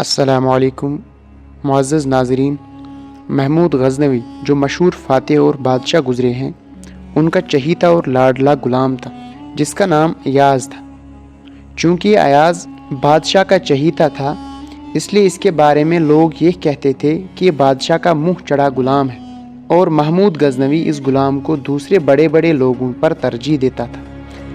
अस्सलामु अलैकुम मुअज़्ज़ज़ नाज़रीन। महमूद गज़नवी जो मशहूर फ़ातिह और बादशाह गुज़रे हैं, उनका चहीता और लाडला ग़ुलाम था जिसका नाम अयाज़ था। चूँकि अयाज़ बादशाह का चहीता था, इसलिए इसके बारे में लोग ये कहते थे कि ये बादशाह का मुँह चढ़ा ग़ुलाम है, और महमूद गज़नवी इस ग़ुलाम को दूसरे बड़े बड़े लोगों पर तरजीह देता था।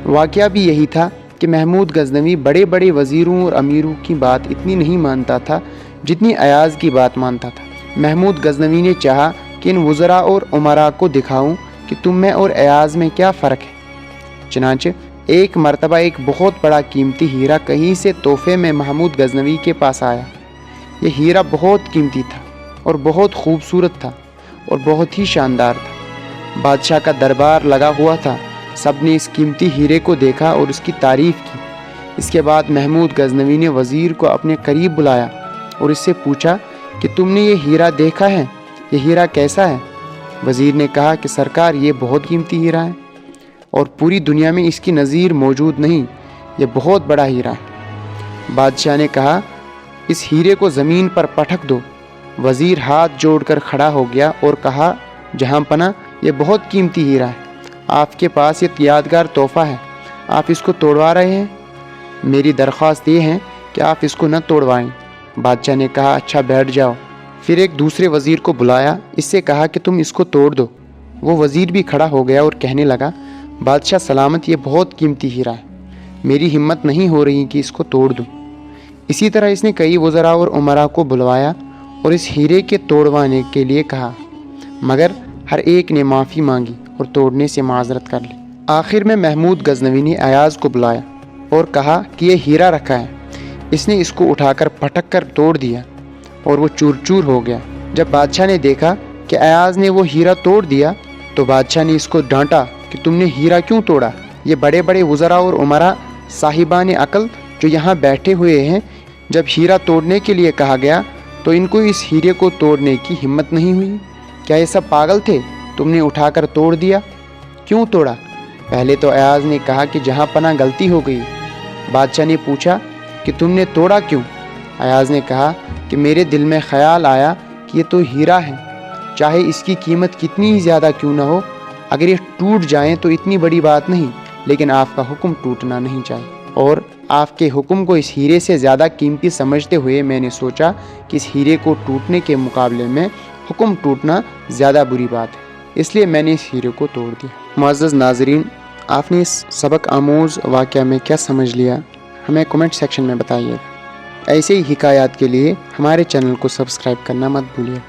वाक़या भी यही था कि महमूद गज़नवी बड़े बड़े वज़ीरों और अमीरों की बात इतनी नहीं मानता था जितनी अयाज़ की बात मानता था। महमूद गज़नवी ने चाहा कि इन वज़रा और उमरा को दिखाऊं कि तुम में और अयाज़ में क्या फ़र्क है। चनांचे एक मरतबा एक बहुत बड़ा कीमती हीरा कहीं से तोहफे में महमूद गज़नवी के पास आया। यह हीरा बहुत कीमती था और बहुत खूबसूरत था और बहुत ही शानदार था। बादशाह का दरबार लगा हुआ था। सब ने इस कीमती हीरे को देखा और उसकी तारीफ़ की। इसके बाद महमूद गज़नवी ने वज़ीर को अपने करीब बुलाया और इससे पूछा कि तुमने ये हीरा देखा है, ये हीरा कैसा है? वज़ीर ने कहा कि सरकार, ये बहुत कीमती हीरा है और पूरी दुनिया में इसकी नज़ीर मौजूद नहीं, ये बहुत बड़ा हीरा है। बादशाह ने कहा, इस हीरे को ज़मीन पर पटक दो। वज़ीर हाथ जोड़कर खड़ा हो गया और कहा, जहाँ पना, ये बहुत कीमती हीरा है, आपके पास ये यादगार तोहफ़ा है, आप इसको तोड़वा रहे हैं। मेरी दरख्वास्त ये है कि आप इसको न तोड़वाएं। बादशाह ने कहा, अच्छा बैठ जाओ। फिर एक दूसरे वज़ीर को बुलाया, इससे कहा कि तुम इसको तोड़ दो। वो वज़ीर भी खड़ा हो गया और कहने लगा, बादशाह सलामत, ये बहुत कीमती हीरा है, मेरी हिम्मत नहीं हो रही कि इसको तोड़ दूँ। इसी तरह इसने कई वज़रा और उमरा को बुलवाया और इस हीरे के तोड़वाने के लिए कहा, मगर हर एक ने माफ़ी मांगी और तोड़ने से माजरत कर ली। आखिर में महमूद गज़नवी ने अयाज़ को बुलाया और कहा कि यह हीरा रखा है। इसने इसको उठाकर पटक कर तोड़ दिया और वो चूर चूर हो गया। जब बादशाह ने देखा कि अयाज़ ने वो हीरा तोड़ दिया, तो बादशाह ने इसको डांटा कि तुमने हीरा क्यों तोड़ा? ये बड़े बड़े वज़रा और उमरा साहिबान अक़ल जो यहाँ बैठे हुए हैं, जब हीरा तोड़ने के लिए कहा गया तो इनको इस हीरे को तोड़ने की हिम्मत नहीं हुई। क्या ये सब पागल थे? तुमने उठाकर तोड़ दिया। क्यों तोड़ा? पहले तो अयाज़ ने कहा कि जहाँ पना गलती हो गई। बादशाह ने पूछा कि तुमने तोड़ा क्यों? अयाज़ ने कहा कि मेरे दिल में ख़याल आया कि ये तो हीरा है, चाहे इसकी कीमत कितनी ही ज़्यादा क्यों ना हो, अगर ये टूट जाए तो इतनी बड़ी बात नहीं, लेकिन आपका हुक्म टूटना नहीं चाहिए, और आपके हुक्म को इस हीरे से ज़्यादा कीमती समझते हुए मैंने सोचा कि इस हीरे को टूटने के मुकाबले में हुक्म टूटना ज़्यादा बुरी बात है, इसलिए मैंने इस हीरे को तोड़ दिया। मुअज़्ज़ज़ नाज़रीन, आपने इस सबक आमूज़ वाक़या में क्या समझ लिया, हमें कमेंट सेक्शन में बताइएगा। ऐसे ही हिकायात के लिए हमारे चैनल को सब्सक्राइब करना मत भूलिए।